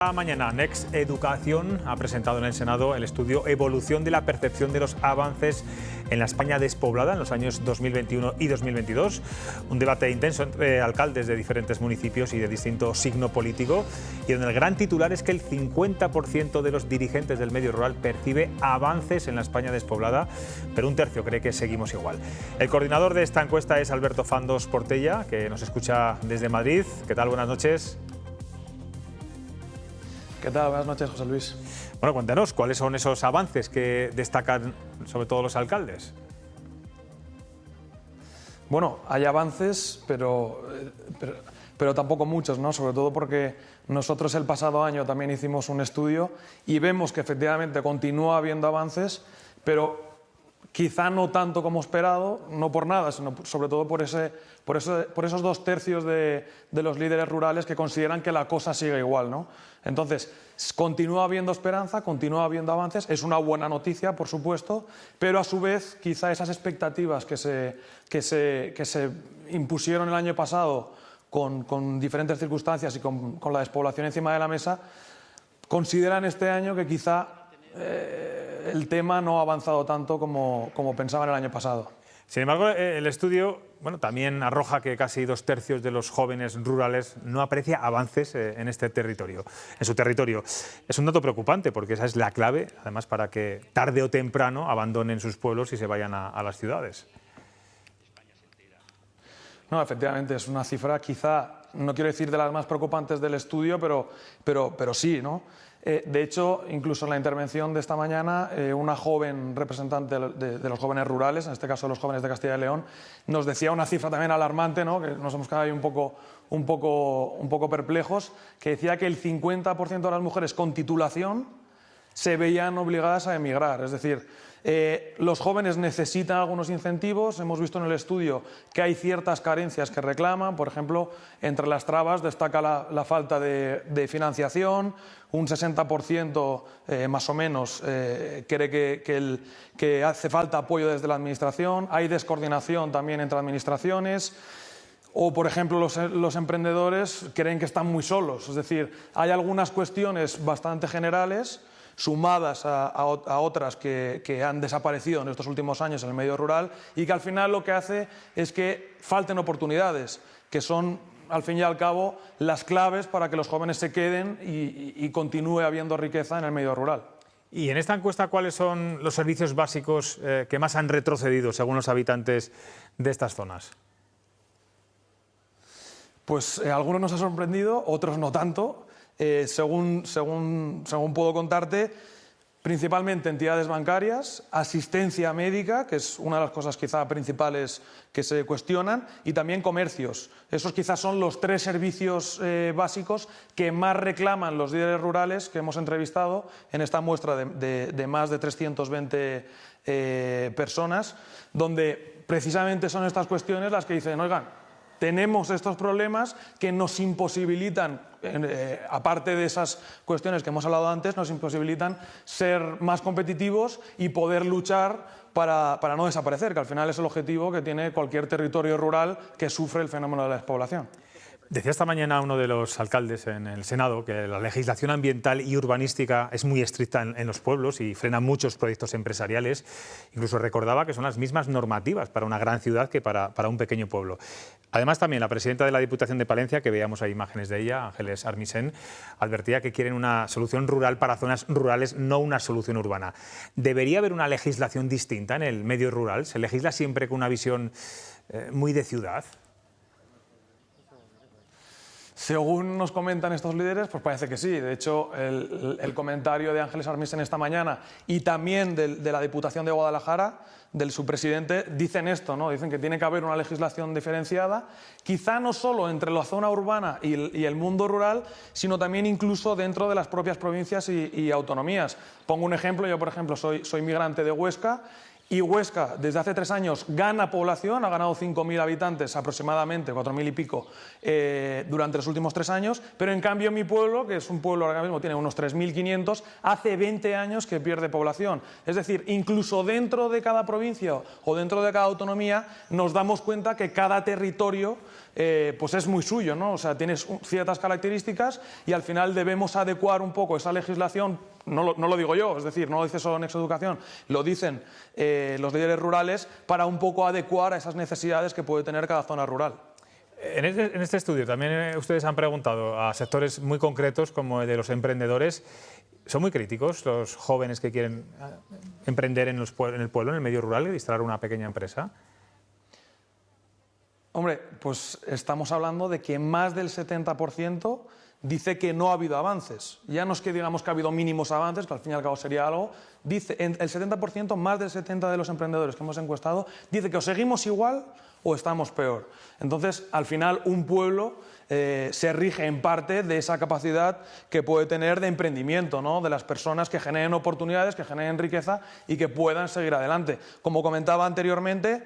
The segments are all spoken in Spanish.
Esta mañana, Next Educación ha presentado en el Senado el estudio Evolución de la percepción de los avances en la España despoblada en los años 2021 y 2022. Un debate intenso entre alcaldes de diferentes municipios y de distinto signo político, y donde el gran titular es que el 50% de los dirigentes del medio rural percibe avances en la España despoblada, pero un tercio cree que seguimos igual. El coordinador de esta encuesta es Alberto Fandos Portella, que nos escucha desde Madrid. ¿Qué tal? Buenas noches. ¿Qué tal? Buenas noches, José Luis. Bueno, cuéntanos, ¿cuáles son esos avances que destacan sobre todo los alcaldes? Bueno, hay avances, pero tampoco muchos, ¿no? Sobre todo porque nosotros el pasado año también hicimos un estudio y vemos que efectivamente continúa habiendo avances, pero quizá no tanto como esperado, no por nada, sino sobre todo por esos 2/3 de los líderes rurales que consideran que la cosa sigue igual, ¿no? Entonces, continúa habiendo esperanza, continúa habiendo avances, es una buena noticia, por supuesto, pero a su vez quizá esas expectativas que se impusieron el año pasado con diferentes circunstancias y con la despoblación encima de la mesa, consideran este año que quizá el tema no ha avanzado tanto como pensaban el año pasado. Sin embargo, el estudio también arroja que casi 2/3 de los jóvenes rurales no aprecia avances en su territorio. Es un dato preocupante porque esa es la clave, además, para que tarde o temprano abandonen sus pueblos y se vayan a las ciudades. No, efectivamente, es una cifra quizá, no quiero decir de las más preocupantes del estudio, pero sí, ¿no? De hecho, incluso en la intervención de esta mañana, una joven representante de los jóvenes rurales, en este caso de los jóvenes de Castilla y León, nos decía una cifra también alarmante, ¿no? Que nos hemos quedado ahí un poco perplejos, que decía que el 50% de las mujeres con titulación se veían obligadas a emigrar. Es decir, los jóvenes necesitan algunos incentivos. Hemos visto en el estudio que hay ciertas carencias que reclaman. Por ejemplo, entre las trabas destaca la falta de financiación. Un 60% más o menos cree que hace falta apoyo desde la administración. Hay descoordinación también entre administraciones. O, por ejemplo, los emprendedores creen que están muy solos. Es decir, hay algunas cuestiones bastante generales sumadas a otras que han desaparecido en estos últimos años en el medio rural y que al final lo que hace es que falten oportunidades, que son, al fin y al cabo, las claves para que los jóvenes se queden y continúe habiendo riqueza en el medio rural. Y en esta encuesta, ¿cuáles son los servicios básicos que más han retrocedido según los habitantes de estas zonas? Pues algunos nos ha sorprendido, otros no tanto. Según puedo contarte, principalmente entidades bancarias, asistencia médica, que es una de las cosas quizá principales que se cuestionan, y también comercios. Esos quizás son los 3 servicios básicos que más reclaman los líderes rurales que hemos entrevistado en esta muestra de más de 320 personas, donde precisamente son estas cuestiones las que dicen, oigan, tenemos estos problemas que nos imposibilitan, aparte de esas cuestiones que hemos hablado antes, nos imposibilitan ser más competitivos y poder luchar para no desaparecer, que al final es el objetivo que tiene cualquier territorio rural que sufre el fenómeno de la despoblación. Decía esta mañana uno de los alcaldes en el Senado que la legislación ambiental y urbanística es muy estricta en los pueblos y frena muchos proyectos empresariales. Incluso recordaba que son las mismas normativas para una gran ciudad que para un pequeño pueblo. Además, también la presidenta de la Diputación de Palencia, que veíamos ahí imágenes de ella, Ángeles Armisen, advertía que quieren una solución rural para zonas rurales, no una solución urbana. ¿Debería haber una legislación distinta en el medio rural? ¿Se legisla siempre con una visión muy de ciudad? Según nos comentan estos líderes, pues parece que sí. De hecho, el comentario de Ángeles Armisen esta mañana y también de la Diputación de Guadalajara, del su presidente, dicen esto, ¿no? Dicen que tiene que haber una legislación diferenciada, quizá no solo entre la zona urbana y el mundo rural, sino también incluso dentro de las propias provincias y autonomías. Pongo un ejemplo, yo por ejemplo soy migrante de Huesca. Y Huesca, desde hace 3 años, gana población, ha ganado 5.000 habitantes aproximadamente, 4.000 y pico, durante los últimos 3 años, pero en cambio mi pueblo, que es un pueblo ahora mismo tiene unos 3.500, hace 20 años que pierde población. Es decir, incluso dentro de cada provincia o dentro de cada autonomía nos damos cuenta que cada territorio pues es muy suyo, ¿no? O sea, tienes ciertas características y al final debemos adecuar un poco esa legislación. No lo digo yo, es decir, no lo dice solo Nexo Educación, lo dicen los líderes rurales, para un poco adecuar a esas necesidades que puede tener cada zona rural. En este estudio también ustedes han preguntado a sectores muy concretos como el de los emprendedores. ¿Son muy críticos los jóvenes que quieren emprender en el pueblo, en el medio rural, y instalar una pequeña empresa? Hombre, pues estamos hablando de que más del 70% dice que no ha habido avances. Ya no es que digamos que ha habido mínimos avances, que al fin y al cabo sería algo. Dice, el 70%, más del 70% de los emprendedores que hemos encuestado, dice que o seguimos igual o estamos peor. Entonces, al final, un pueblo se rige en parte de esa capacidad que puede tener de emprendimiento, ¿no? De las personas que generen oportunidades, que generen riqueza y que puedan seguir adelante. Como comentaba anteriormente,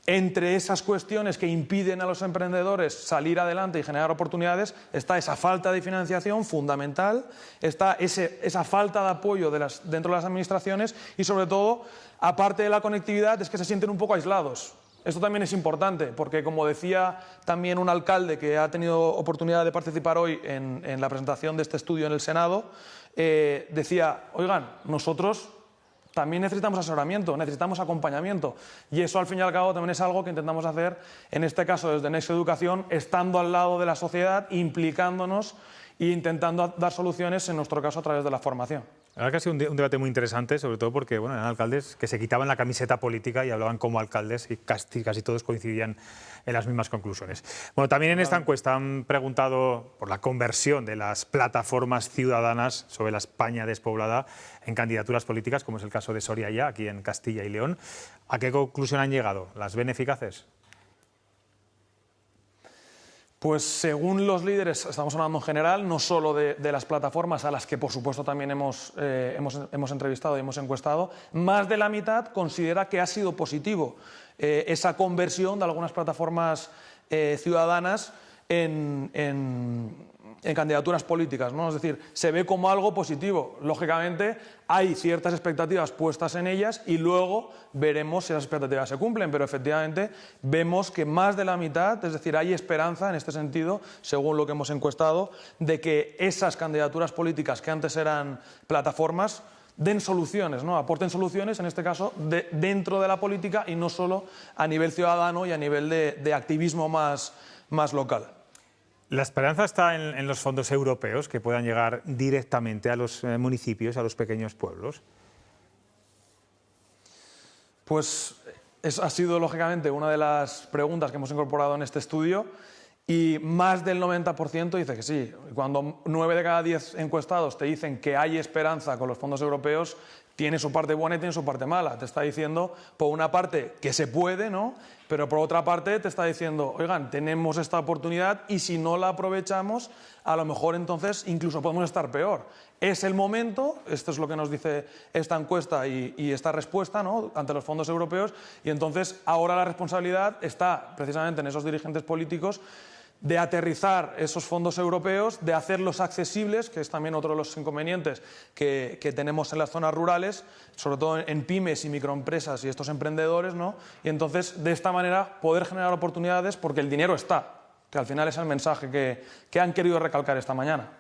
entre esas cuestiones que impiden a los emprendedores salir adelante y generar oportunidades está esa falta de financiación fundamental, está esa falta de apoyo dentro de las administraciones y, sobre todo, aparte de la conectividad, es que se sienten un poco aislados. Esto también es importante porque, como decía también un alcalde que ha tenido oportunidad de participar hoy en la presentación de este estudio en el Senado, decía, oigan, nosotros también necesitamos asesoramiento, necesitamos acompañamiento, y eso al fin y al cabo también es algo que intentamos hacer, en este caso desde Nexo Educación, estando al lado de la sociedad, implicándonos e intentando dar soluciones, en nuestro caso a través de la formación. La verdad que ha sido un debate muy interesante, sobre todo porque eran alcaldes que se quitaban la camiseta política y hablaban como alcaldes, y casi todos coincidían en las mismas conclusiones. Bueno, también en esta encuesta han preguntado por la conversión de las plataformas ciudadanas sobre la España despoblada en candidaturas políticas, como es el caso de Soria Ya, aquí en Castilla y León. ¿A qué conclusión han llegado? ¿Las ven eficaces? Pues según los líderes, estamos hablando en general, no solo de las plataformas a las que por supuesto también hemos entrevistado y hemos encuestado, más de la mitad considera que ha sido positivo esa conversión de algunas plataformas ciudadanas en candidaturas políticas, ¿no? Es decir, se ve como algo positivo. Lógicamente, hay ciertas expectativas puestas en ellas y luego veremos si esas expectativas se cumplen, pero efectivamente vemos que más de la mitad, es decir, hay esperanza en este sentido, según lo que hemos encuestado, de que esas candidaturas políticas que antes eran plataformas den soluciones, ¿no? Aporten soluciones, en este caso, dentro de la política y no solo a nivel ciudadano y a nivel de activismo más local. ¿La esperanza está en los fondos europeos que puedan llegar directamente a los municipios, a los pequeños pueblos? Pues ha sido, lógicamente, una de las preguntas que hemos incorporado en este estudio y más del 90% dice que sí. Cuando 9 de cada 10 encuestados te dicen que hay esperanza con los fondos europeos, tiene su parte buena y tiene su parte mala. Te está diciendo, por una parte, que se puede, ¿no? Pero por otra parte te está diciendo, oigan, tenemos esta oportunidad y si no la aprovechamos, a lo mejor entonces incluso podemos estar peor. Es el momento, esto es lo que nos dice esta encuesta y esta respuesta, ¿no?, ante los fondos europeos, y entonces ahora la responsabilidad está precisamente en esos dirigentes políticos de aterrizar esos fondos europeos, de hacerlos accesibles, que es también otro de los inconvenientes que tenemos en las zonas rurales, sobre todo en pymes y microempresas y estos emprendedores, ¿no? Y entonces, de esta manera, poder generar oportunidades porque el dinero está, que al final es el mensaje que han querido recalcar esta mañana.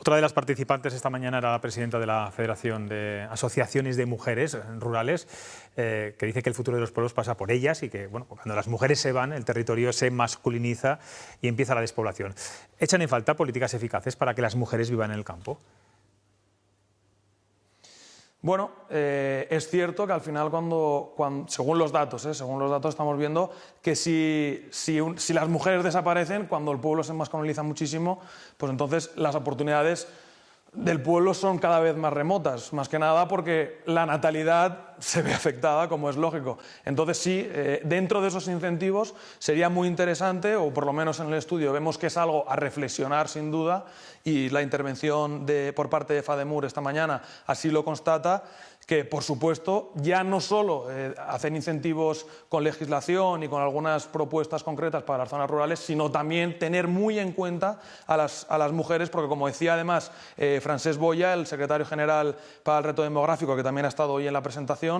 Otra de las participantes esta mañana era la presidenta de la Federación de Asociaciones de Mujeres Rurales, que dice que el futuro de los pueblos pasa por ellas y que, bueno, cuando las mujeres se van, el territorio se masculiniza y empieza la despoblación. ¿Echan en falta políticas eficaces para que las mujeres vivan en el campo? Bueno, es cierto que al final, según los datos estamos viendo que si las mujeres desaparecen, cuando el pueblo se masculiniza muchísimo, pues entonces las oportunidades del pueblo son cada vez más remotas, más que nada porque la natalidad se ve afectada, como es lógico. Entonces sí, dentro de esos incentivos sería muy interesante, o por lo menos en el estudio vemos que es algo a reflexionar sin duda, y la intervención por parte de FADEMUR esta mañana así lo constata, que por supuesto ya no solo hacen incentivos con legislación y con algunas propuestas concretas para las zonas rurales, sino también tener muy en cuenta a las mujeres, porque como decía además Francesc Boya, el secretario general para el reto demográfico, que también ha estado hoy en la presentación,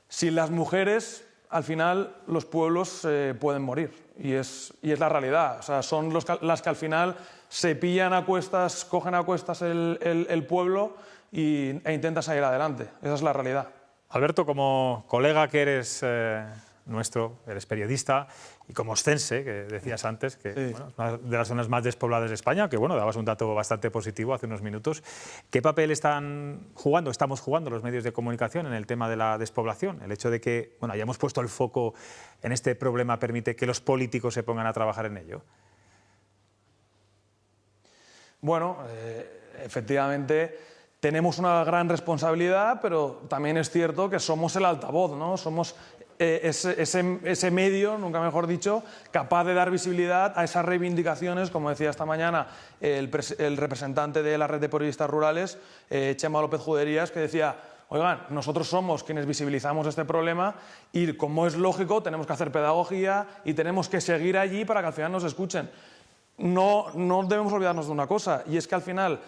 sin las mujeres al final los pueblos pueden morir. y es la realidad. O sea, son las que al final se pillan a cuestas, cogen a cuestas el pueblo e intentan salir adelante. Esa es la realidad. Alberto, como colega que eres nuestro, eres periodista, y como ostense, que decías antes, que Sí. bueno, es una de las zonas más despobladas de España, que bueno, dabas un dato bastante positivo hace unos minutos. ¿Qué papel estamos jugando los medios de comunicación en el tema de la despoblación? El hecho de que bueno, hayamos puesto el foco en este problema permite que los políticos se pongan a trabajar en ello. Bueno, efectivamente tenemos una gran responsabilidad, pero también es cierto que somos el altavoz, ¿no? Somos ese medio, nunca mejor dicho, capaz de dar visibilidad a esas reivindicaciones, como decía esta mañana el representante de la Red de Periodistas Rurales, Chema López Juderías, que decía: oigan, nosotros somos quienes visibilizamos este problema y, como es lógico, tenemos que hacer pedagogía y tenemos que seguir allí para que al final nos escuchen. No debemos olvidarnos de una cosa, y es que al final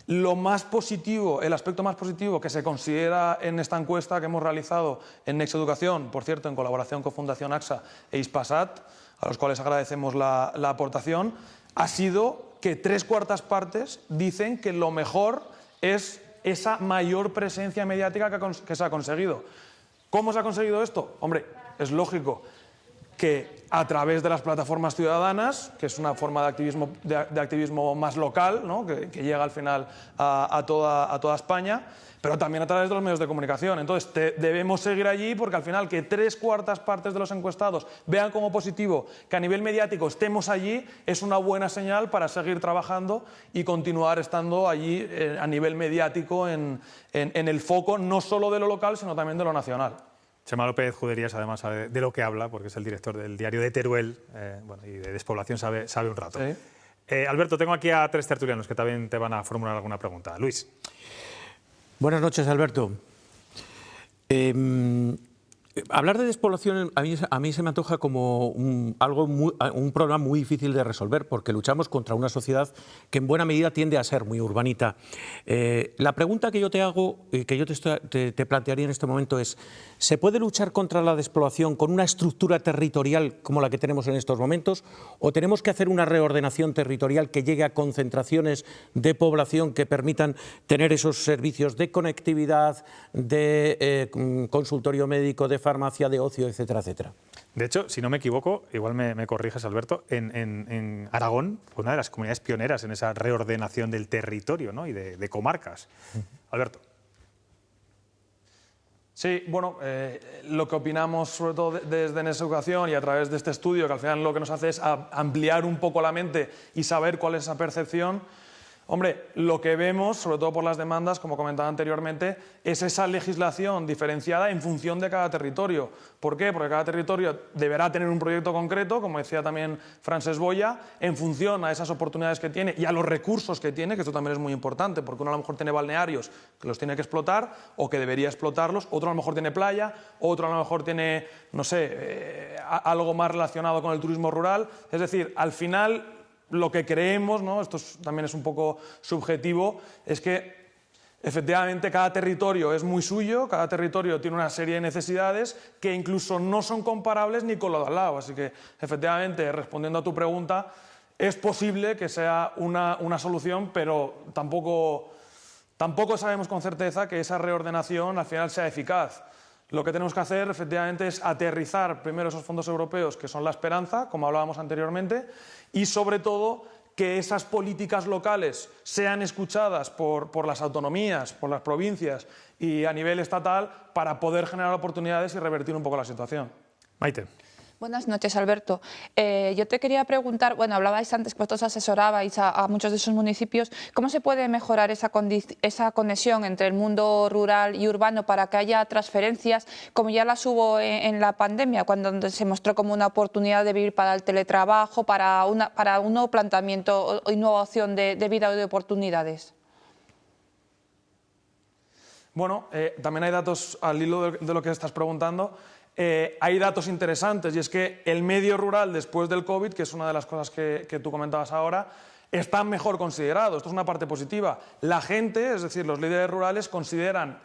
lo más positivo, el aspecto más positivo que se considera en esta encuesta que hemos realizado en Next Educación, por cierto, en colaboración con Fundación AXA e Hispasat, a los cuales agradecemos la aportación, ha sido que 3/4 partes dicen que lo mejor es esa mayor presencia mediática que se ha conseguido. ¿Cómo se ha conseguido esto? Hombre, es lógico que a través de las plataformas ciudadanas, que es una forma de activismo más local, ¿no? que llega al final a toda España, pero también a través de los medios de comunicación. Entonces, debemos seguir allí, porque al final que 3/4 partes de los encuestados vean como positivo que a nivel mediático estemos allí, es una buena señal para seguir trabajando y continuar estando allí a nivel mediático en el foco, no solo de lo local, sino también de lo nacional. Chema López Juderías, además, sabe de lo que habla, porque es el director del diario de Teruel, y de despoblación sabe un rato. Sí. Alberto, tengo aquí a 3 tertulianos que también te van a formular alguna pregunta. Luis. Buenas noches, Alberto. Hablar de despoblación a mí se me antoja como un problema muy difícil de resolver, porque luchamos contra una sociedad que en buena medida tiende a ser muy urbanita. La pregunta que yo te hago, que yo te plantearía en este momento es: ¿se puede luchar contra la despoblación con una estructura territorial como la que tenemos en estos momentos, o tenemos que hacer una reordenación territorial que llegue a concentraciones de población que permitan tener esos servicios de conectividad, de consultorio médico, de farmacia, de ocio, etcétera, etcétera? De hecho, si no me equivoco, igual me corriges, Alberto, en Aragón fue una de las comunidades pioneras en esa reordenación del territorio, ¿no? Y de comarcas. Alberto. Sí, bueno, lo que opinamos sobre todo desde Next Educación y a través de este estudio, que al final lo que nos hace es ampliar un poco la mente y saber cuál es esa percepción. Hombre, lo que vemos, sobre todo por las demandas, como comentaba anteriormente, es esa legislación diferenciada en función de cada territorio. ¿Por qué? Porque cada territorio deberá tener un proyecto concreto, como decía también Francesc Boya, en función a esas oportunidades que tiene y a los recursos que tiene, que esto también es muy importante, porque uno a lo mejor tiene balnearios que los tiene que explotar o que debería explotarlos, otro a lo mejor tiene playa, otro a lo mejor tiene, no sé, algo más relacionado con el turismo rural. Es decir, al final, lo que creemos, ¿no? Esto también es un poco subjetivo, es que efectivamente cada territorio es muy suyo, cada territorio tiene una serie de necesidades que incluso no son comparables ni con lo de al lado. Así que efectivamente, respondiendo a tu pregunta, es posible que sea una solución, pero tampoco sabemos con certeza que esa reordenación al final sea eficaz. Lo que tenemos que hacer, efectivamente, es aterrizar primero esos fondos europeos, que son la esperanza, como hablábamos anteriormente, y sobre todo que esas políticas locales sean escuchadas por las autonomías, por las provincias y a nivel estatal, para poder generar oportunidades y revertir un poco la situación. Maite. Buenas noches, Alberto. Yo te quería preguntar, bueno, hablabais antes que vosotros asesorabais a muchos de esos municipios, ¿cómo se puede mejorar esa conexión entre el mundo rural y urbano para que haya transferencias, como ya las hubo en la pandemia, cuando se mostró como una oportunidad de vivir para el teletrabajo, para un nuevo planteamiento y nueva opción de vida o de oportunidades? Bueno, también hay datos al hilo de lo que estás preguntando. Hay datos interesantes, y es que el medio rural después del COVID, que es una de las cosas que tú comentabas ahora, están mejor considerados. Esto es una parte positiva. La gente, es decir, los líderes rurales, consideran,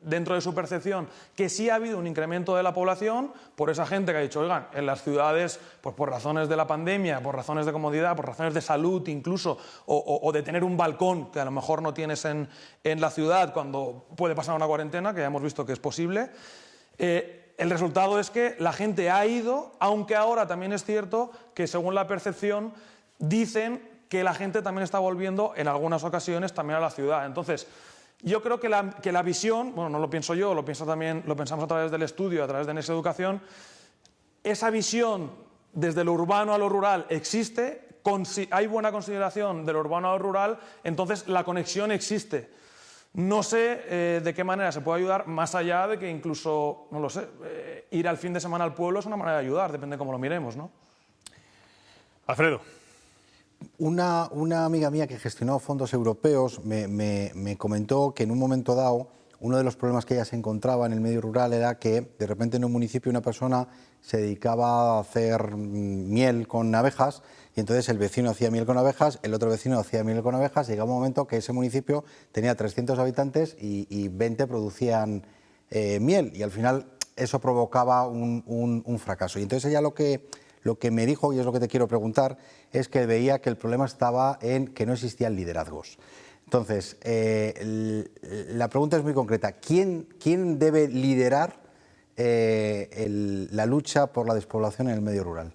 dentro de su percepción, que sí ha habido un incremento de la población por esa gente que ha dicho, oigan, en las ciudades, pues por razones de la pandemia, por razones de comodidad, por razones de salud incluso, o de tener un balcón que a lo mejor no tienes en la ciudad cuando puede pasar una cuarentena, que ya hemos visto que es posible. El resultado es que la gente ha ido, aunque ahora también es cierto que según la percepción dicen que la gente también está volviendo en algunas ocasiones también a la ciudad. Entonces, yo creo que la visión, bueno, no lo pienso yo, lo pensamos a través del estudio, a través de Next Educación, esa visión desde lo urbano a lo rural existe, hay buena consideración de lo urbano a lo rural, entonces la conexión existe. No sé de qué manera se puede ayudar, más allá de que incluso, no lo sé, ir al fin de semana al pueblo es una manera de ayudar, depende de cómo lo miremos, ¿no? Alfredo. Una amiga mía que gestionó fondos europeos me comentó que en un momento dado uno de los problemas que ella se encontraba en el medio rural era que de repente en un municipio una persona se dedicaba a hacer miel con abejas y entonces el vecino hacía miel con abejas, el otro vecino hacía miel con abejas, y llegaba un momento que ese municipio tenía 300 habitantes y 20 producían miel, y al final eso provocaba un fracaso. Y entonces ella lo que me dijo, y es lo que te quiero preguntar, es que veía que el problema estaba en que no existían liderazgos. Entonces, la pregunta es muy concreta. ¿Quién debe liderar la lucha por la despoblación en el medio rural?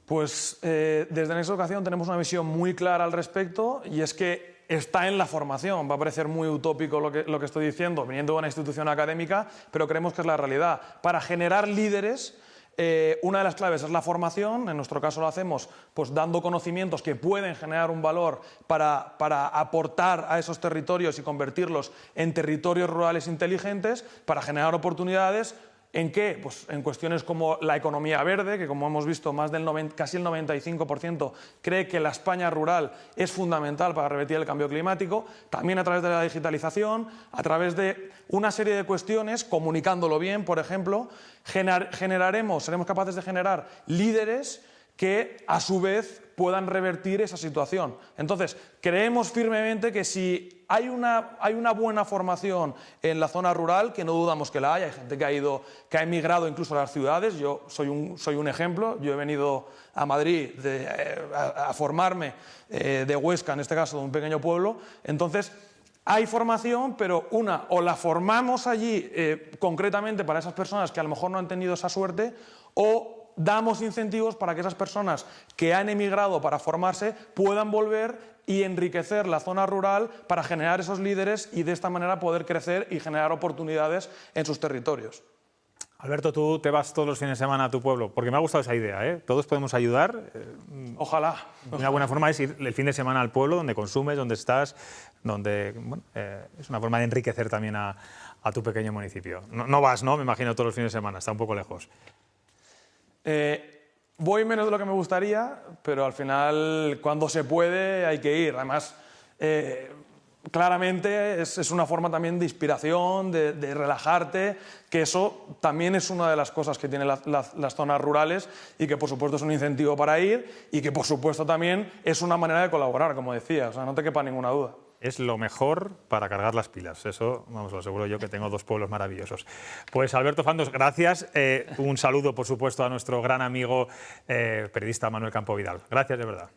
Pues desde Next Educación tenemos una visión muy clara al respecto, y es que está en la formación. Va a parecer muy utópico lo que estoy diciendo, viniendo de una institución académica, pero creemos que es la realidad. Para generar líderes, una de las claves es la formación. En nuestro caso lo hacemos pues dando conocimientos que pueden generar un valor para aportar a esos territorios y convertirlos en territorios rurales inteligentes, para generar oportunidades. ¿En qué? Pues en cuestiones como la economía verde, que como hemos visto casi el 95% cree que la España rural es fundamental para revertir el cambio climático, también a través de la digitalización, a través de una serie de cuestiones, comunicándolo bien, por ejemplo, seremos capaces de generar líderes que a su vez puedan revertir esa situación. Entonces, creemos firmemente que si hay una buena formación en la zona rural, que no dudamos que la hay gente que ha emigrado incluso a las ciudades. Yo soy un ejemplo. Yo he venido a Madrid a formarme de Huesca, en este caso de un pequeño pueblo. Entonces, hay formación, pero o la formamos allí concretamente para esas personas que a lo mejor no han tenido esa suerte, o damos incentivos para que esas personas que han emigrado para formarse puedan volver y enriquecer la zona rural para generar esos líderes y de esta manera poder crecer y generar oportunidades en sus territorios. Alberto, tú te vas todos los fines de semana a tu pueblo, porque me ha gustado esa idea, ¿eh? Todos podemos ayudar. Ojalá. Una buena forma es ir el fin de semana al pueblo, donde consumes, donde estás, donde es una forma de enriquecer también a tu pequeño municipio. No vas, ¿no? Me imagino, todos los fines de semana, está un poco lejos. Voy menos de lo que me gustaría, pero al final, cuando se puede, hay que ir. Además, claramente es una forma también de inspiración, de relajarte, que eso también es una de las cosas que tienen las zonas rurales, y que por supuesto es un incentivo para ir, y que por supuesto también es una manera de colaborar, como decía, o sea, no te quepa ninguna duda. Es lo mejor para cargar las pilas. Eso, vamos, lo aseguro yo, que tengo dos pueblos maravillosos. Pues Alberto Fandos, gracias. Un saludo, por supuesto, a nuestro gran amigo periodista Manuel Campo Vidal. Gracias, de verdad.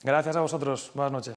Gracias a vosotros. Buenas noches.